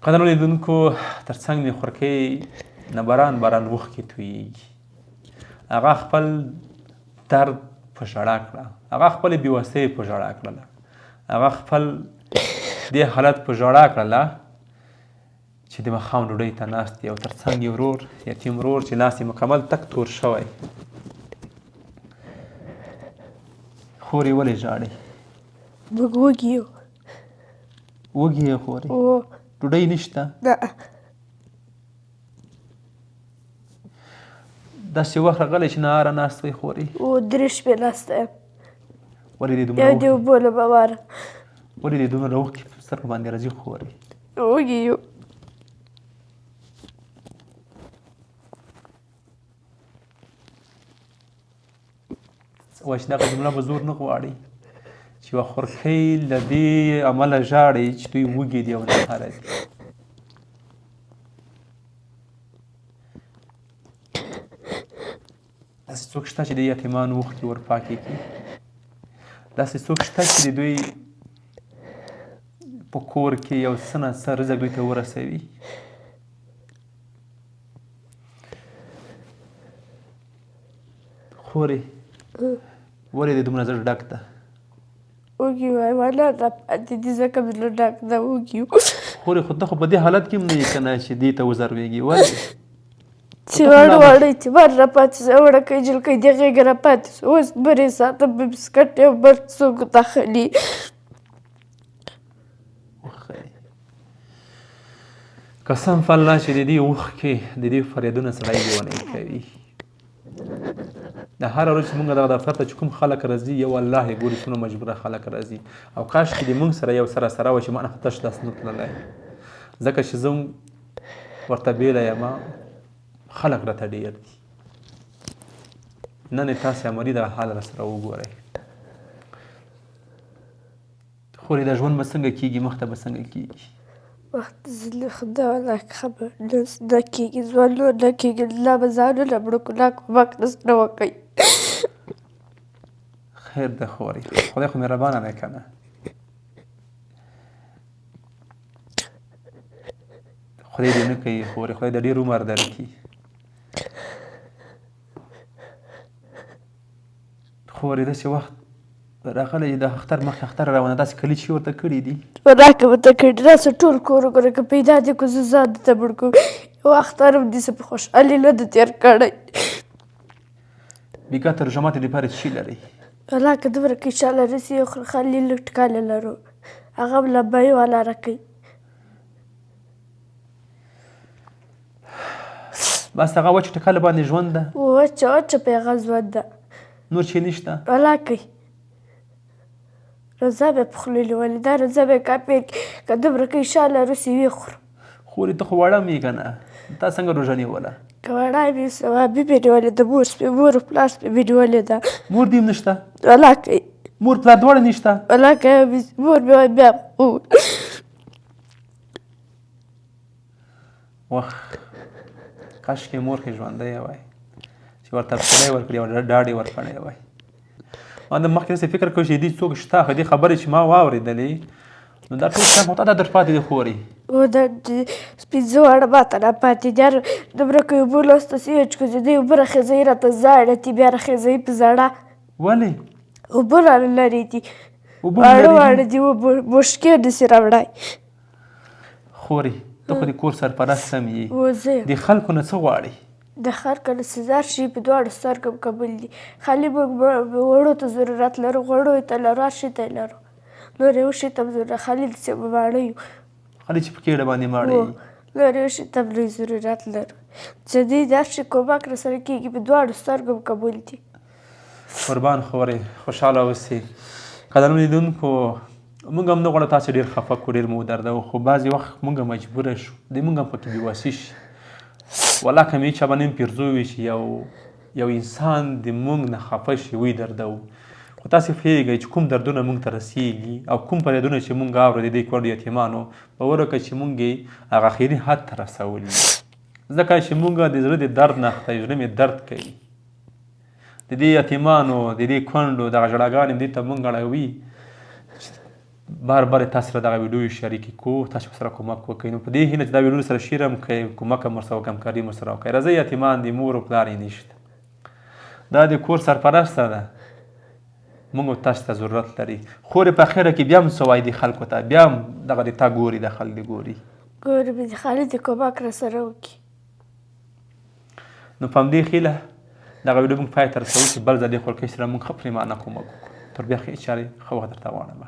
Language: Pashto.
قدرمنو لیدونکو تر څنګ مې خورکۍ نه باران اوښکې تویېږي. هغه خپل درد په ژړا کړه، هغه خپلې بېوسۍ په ژړا کړله، هغه خپل دې حالت په ژړا کړله چې د ماښام ډوډۍ ته ناست دی او تر څنګ یې ورور یتیم ورور چې لاس یې مکمل تک تور شوی. خورې ولې ژاړې؟ موږ وږي یو. وږي یې خورې؟ ډوډۍ نشته؟ نه. داسې وخت راغلی چې نهاره ناست وئ خورې؟ 3 شپې ناسته یم. ولې دې یو د اوبو له بواره. ولې دې دومره اوښکې په سترګو باندې راځي خورې؟ وږي یو. وایي چې دغه جمله به زور نه غواړي چې یوه خورکۍ له دې عمله ژاړي چې دوی وږي دي او نهاره دي. داسې څوک شته چې د یتیمانو اوښکې ورپاکې کړي؟ داسې څوک شته چې د دوی په کور کې یو څه نه څه رزق دوی ته ورسوي؟ خورې ولې دې دومره زړه ډک ده؟ وږي یو حیوانات راپاتې دي ځکه مې زړه ډک ده. وږي یو. خورې خو ته خو په دې حالت کې هم نه یې که نه چې دې ته وزروېږي. ولې؟ چې واړه اعتبار راپاتې سو، وړکۍ جلکۍ دې غېږه راپاتې سو. اوس برې ساتم په بسکټ یو بل څوک ته خلي. قسم په الله چې د دې اوښکې د دې فریادونه سړی لیونی کوي. د هره ورځ چې مونږ دغه دفتر ته چې کوم خلک راځي یو الله یې ګوري څومره مجبوره خلک راځي او کاشکې د مونږ سره یو سره وه چې ما نه تش لاس نه تللی ځکه چې زه ورته بیله یم خلک راته ډېر دي. نن یې تاسې عملي دغه حال راسره وګورئ. خورې دا ژوند به څنګه کېږي؟ مخته به څنګه کېږي؟ وخت خدا ولا خبر نه کېږي. ژوند نور نه کېږي. الله به ځانونه مړه کړو. الله کومک راسره وکړي. خیر ده خورې، خدای خو مهربانه دی که نه؟ خدای دې نه کوي خورې، خدای دې ډېر عمر درکړي. خورې داسې وخت راغلی د اختر مخکې اختر روانه داسې کلیچې ورته کړي دي؟ راکه ورته کړي دي. داسې ټول کور وګوره که پیدا دي که زه ځان درته مړ کړم. یو اختر هم داسې په خوشحالي نه ده تېر کړی. بیګا ترجمات یې دپاره څه شي لرئ؟ الله که دومره که انشاءالله رسي یو خالي لږ ټکاله لرو هغه هم لبایي والا راکوي. بس هغه وچه ټکاله باندې ژوند ده؟ وچه په هغه ژوند ده. نور شی نشته؟ الله کوي. روژه به په خوله نیولې دا روژه به کافي که دومره که انشاءالله رسي ویې خورم. خورې ته خو وړه مې که نه؟ تا څنګه روژه نیوله؟ که وړه مې ثوابي مې نیولې ده. مور پلار مې نیولې ده. مور دې هم نشته؟ الله کوي. مور پلار دواړه نشته؟ الله کوي. مور مې وایي بیا وخ کاشکې مور کې ژوندی وای چې ورته پسلی ورکړي او ډاډ یې ورکړی وای. ما د مخکې داسې فکر کوي چې دې څوک شته خو دې خبرې چې ما واورېدلې نو دا ټول شیان خو تا ته در پاتې دي خورې. دا پنځه واړه ماته راپاتې دي. هر دومره که اوبه لاس ته سي وچکو چې دی اوبه راخېځوي راته زاړه بیا راخېځوي په زړه. ولې؟ اوبه رانه لرې دي. واړه دي اوبه مشکې نسي راوړی. خورې ته خو د کور سرپرست هم یې. زه یم. د خلکو نه څه غواړې؟ د خلکو نه څه شي په دواړو سترګو قبول دي. خالي موږ وړو ته ضرورت لرو. غوړو ته لرو هر شي ته یې لرو. نور یو شي ته هم ضرورت خالي داسې ماړه یو. خالي چې په کېډه باندې ماړه یي. نور یو شي ته هم لوی ضرورت لرو چې دوی د هر شي کومک راسره کېږي په دواړو سترګو قبول دي. قربان خورې خوشحاله اوسې. قدرمنو لیدونکو موږ هم نه غواړو تاسې ډېر خفه کړو ډېر مو ودردوو خو بعضې وخت موږ مجبوره شو دی موږ هم پکې بېوسي شي. والله که مې هېچا باندې هم پیرزو وي چې یو انسان د موږ نه خفه شي وی دردوو خو تاسې پوهېږئ چې کوم دردونه موږ ته رسېږي او کوم فریادونه چې موږ اورو د دې کونډو یتیمانو باور وکړئ چې موږ یې هغه اخري حد ته رسولي ځکه چې موږ د زړه د درد نه اخته زړه مې درد کوي د دې یتیمانو د دې کونډو دغه ژړاګانې دې ته موږ اړوي بار بار تاسو سره دغه ویډیو شریکې کوو، تاسو سره کومک وکړئ. نو په دې هیله چې دا ویډیو سره شیر هم کړئ، کومک هم ورسره وکړئ، همکاري هم ورسره وکړئ. راځئ یتیمان دي، مور او پلار یې نشته، دا د کور سرپرسته ده، موږ تاسو ته ضرورت لري. خور یې په اخره کې بیا هم څه وایي دې خلکو ته، بیا هم دغه د تا ګوري، د خلک دې ګوري. ګوري مې خالد دې کومک راسره وکړي. نو په همدې هیله دغه ویډیو موږ پای ته رسوو چې بل ځل دې خلکو سره موږ ښه پرېمانه کومک وکړو. تر بیا ښې چارې ښه وخت درته غواړم.